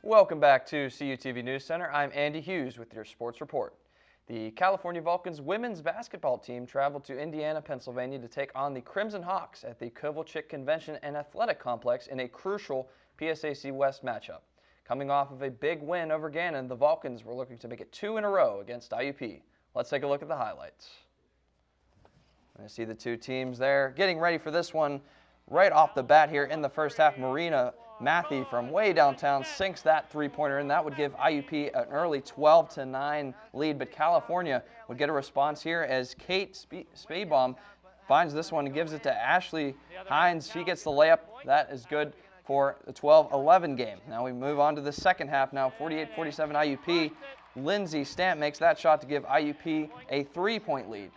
Welcome back to CUTV News Center. I'm Andy Hughes with your sports report. The California Vulcans women's basketball team traveled to Indiana, Pennsylvania to take on the Crimson Hawks at the Kovalchik Convention and Athletic Complex in a crucial PSAC West matchup. Coming off of a big win over Gannon, the Vulcans were looking to make it 2 in a row against IUP. Let's take a look at the highlights. I see the two teams there getting ready for this one. Right off the bat here in the first half, Marina Matthew from way downtown sinks that three-pointer, and that would give IUP an early 12-9 lead. But California would get a response here as Kate Speedbaum finds this one and gives it to Ashley Hines. She gets the layup. That is good for the 12-11 game. Now we move on to the second half now, 48-47 IUP. Lindsay Stamp makes that shot to give IUP a 3-point lead.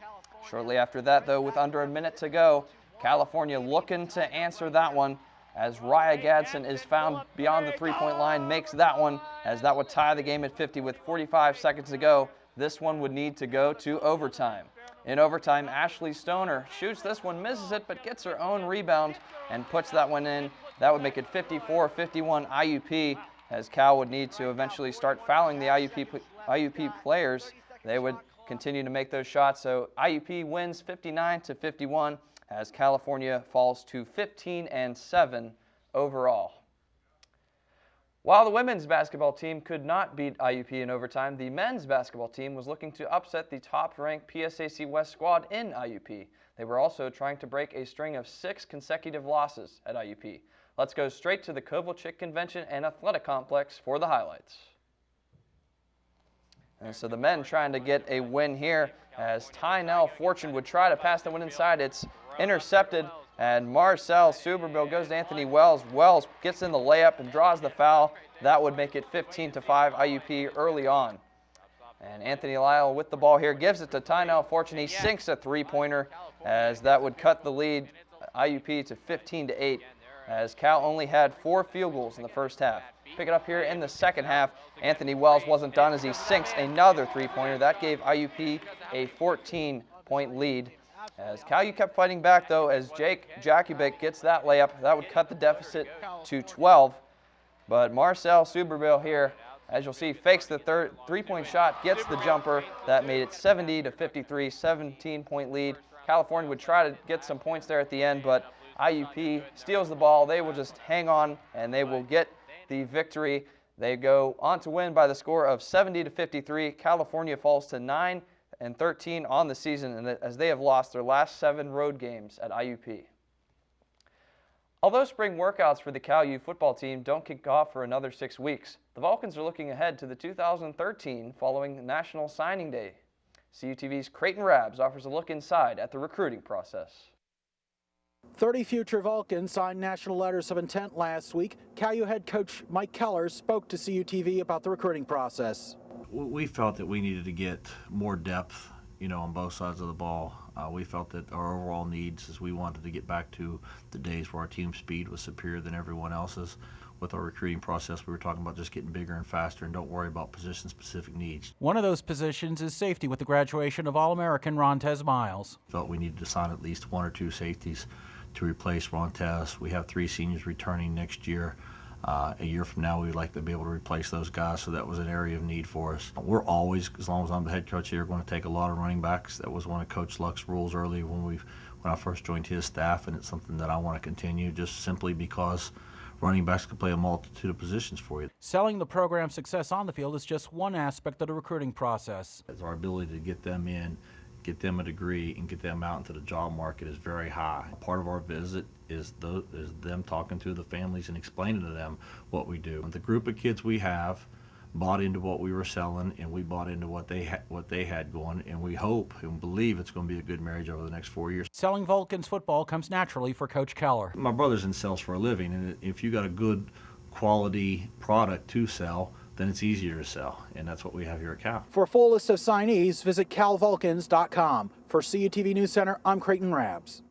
Shortly after that, though, with under a minute to go, California looking to answer that one as Raya Gadsden is found beyond the three-point line, makes that one as that would tie the game at 50 with 45 seconds to go. This one would need to go to overtime. In overtime, Ashley Stoner shoots this one, misses it, but gets her own rebound and puts that one in. That would make it 54-51 IUP as Cal would need to eventually start fouling the IUP players. They would continue to make those shots, so IUP wins 59-51 as California falls to 15-7 overall. While the women's basketball team could not beat IUP in overtime, the men's basketball team was looking to upset the top-ranked PSAC West squad in IUP. They were also trying to break a string of 6 consecutive losses at IUP. Let's go straight to the Kovalchik Convention and Athletic Complex for the highlights. And so the men trying to get a win here as Tynell Fortune would try to pass the one inside. It's intercepted, and Marcel Suberbill goes to Anthony Wells. Wells gets in the layup and draws the foul. That would make it 15-5 IUP early on. And Anthony Lyle with the ball here gives it to Tynell Fortune. He sinks a three-pointer as that would cut the lead IUP to 15-8 as Cal only had 4 field goals in the first half. Pick it up here in the second half. Anthony Wells wasn't done as he sinks another three-pointer. That gave IUP a 14-point lead. As Cal kept fighting back, though, as Jake Jakubik gets that layup. That would cut the deficit to 12. But Marcel Suberbill here, as you'll see, fakes the third three-point shot, gets the jumper. That made it 70-53, 17-point lead. California would try to get some points there at the end, but IUP steals the ball. They will just hang on, and they will get the victory. They go on to win by the score of 70-53. California falls to 9-13 on the season, and as they have lost their last 7 road games at IUP. Although spring workouts for the Cal U football team don't kick off for another 6 weeks, the Vulcans are looking ahead to the 2013 following National Signing Day. CUTV's Creighton Rabs offers a look inside at the recruiting process. 30 future Vulcans signed national letters of intent last week. Cal U head coach Mike Keller spoke to CUTV about the recruiting process. We felt that we needed to get more depth, on both sides of the ball. We felt that our overall needs is we wanted to get back to the days where our team speed was superior than everyone else's. With our recruiting process, we were talking about just getting bigger and faster and don't worry about position-specific needs. One of those positions is safety with the graduation of All-American Rontez Miles. Felt we needed to sign at least 1 or 2 safeties to replace Rontez. We have 3 seniors returning next year. A year from now, we'd like to be able to replace those guys, so that was an area of need for us. We're always, as long as I'm the head coach here, going to take a lot of running backs. That was one of Coach Luck's rules early when I first joined his staff, and it's something that I want to continue just simply because running backs can play a multitude of positions for you. Selling the program's success on the field is just one aspect of the recruiting process. Our ability to get them in, get them a degree, and get them out into the job market is very high. Part of our visit is them talking to the families and explaining to them what we do. The group of kids we have bought into what we were selling, and we bought into what they had going, and we hope and believe it's going to be a good marriage over the next 4 years. Selling Vulcans football comes naturally for Coach Keller. My brother's in sales for a living, and if you got a good quality product to sell, then it's easier to sell, and that's what we have here at Cal. For a full list of signees, visit calvulcans.com. For CUTV News Center, I'm Creighton Rabs.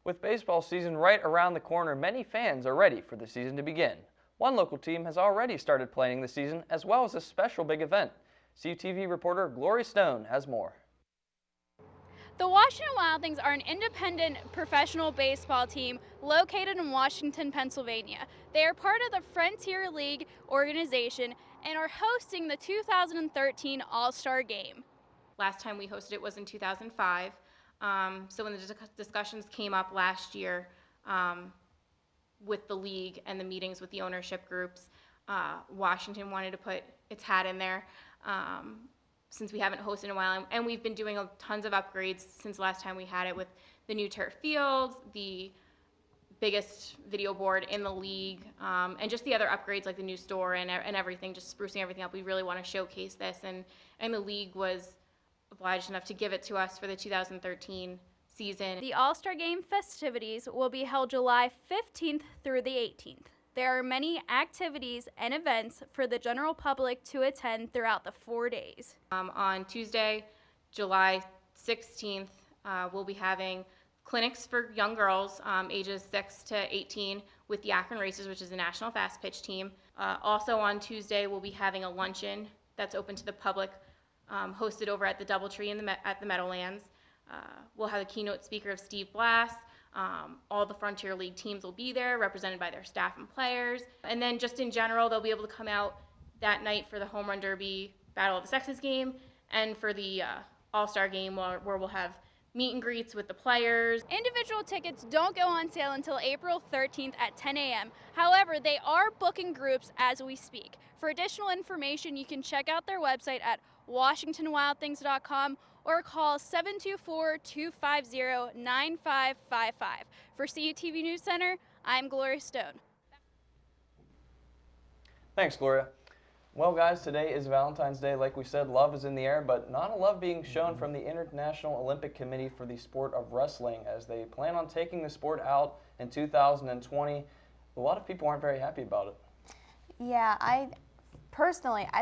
With baseball season right around the corner, many fans are ready for the season to begin. One local team has already started playing the season, as well as a special big event. CUTV reporter Gloria Stone has more. The Washington Wild Things are an independent professional baseball team located in Washington, Pennsylvania. They are part of the Frontier League organization and are hosting the 2013 All-Star Game. Last time we hosted it was in 2005. So when the discussions came up last year with the league and the meetings with the ownership groups, Washington wanted to put its hat in there since we haven't hosted in a while. And we've been doing tons of upgrades since last time we had it, with the new turf fields, the biggest video board in the league, and just the other upgrades like the new store and everything, just sprucing everything up. We really want to showcase this, and the league was obliged enough to give it to us for the 2013 season. The All-Star Game festivities will be held July 15th through the 18th. There are many activities and events for the general public to attend throughout the 4 days. On Tuesday, July 16th, we'll be having clinics for young girls ages 6 to 18 with the Akron Racers, which is a national fast pitch team. Also on Tuesday, we'll be having a luncheon that's open to the public, hosted over at the Doubletree at the Meadowlands. We'll have a keynote speaker of Steve Blass. All the Frontier League teams will be there, represented by their staff and players. And then just in general, they'll be able to come out that night for the Home Run Derby Battle of the Sexes game, and for the All-Star Game, where we'll have meet and greets with the players. Individual tickets don't go on sale until April 13th at 10 a.m. However, they are booking groups as we speak. For additional information, you can check out their website at WashingtonWildThings.com or call 724-250-9555. For CUTV News Center, I'm Gloria Stone. Thanks, Gloria. Well, guys, today is Valentine's Day. Like we said, love is in the air, but not a love being shown from the International Olympic Committee for the sport of wrestling, as they plan on taking the sport out in 2020. A lot of people aren't very happy about it. Yeah, I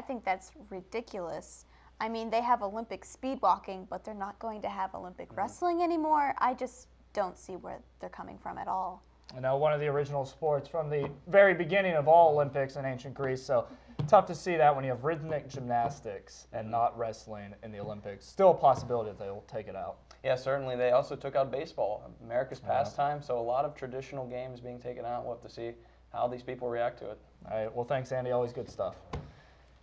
think that's ridiculous. I mean, they have Olympic speed walking, but they're not going to have Olympic wrestling anymore. I just don't see where they're coming from at all. I know, one of the original sports from the very beginning of all Olympics in ancient Greece, so tough to see that when you have rhythmic gymnastics and not wrestling in the Olympics. Still a possibility that they'll take it out. Yeah, certainly. They also took out baseball, America's pastime, so a lot of traditional games being taken out. We'll have to see how these people react to it. All right, well, thanks, Andy. Always good stuff.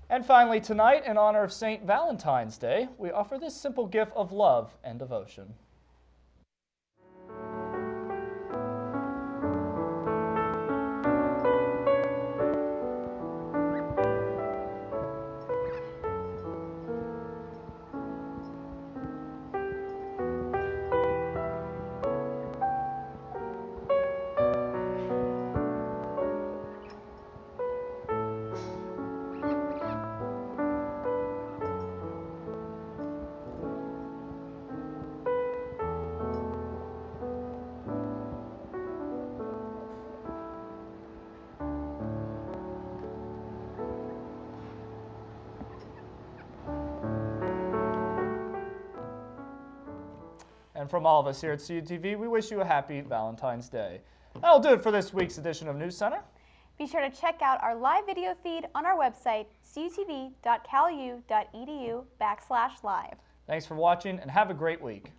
And finally, tonight, in honor of St. Valentine's Day, we offer this simple gift of love and devotion. And from all of us here at CUTV, we wish you a happy Valentine's Day. That'll do it for this week's edition of News Center. Be sure to check out our live video feed on our website, cutv.calu.edu/live. Thanks for watching, and have a great week.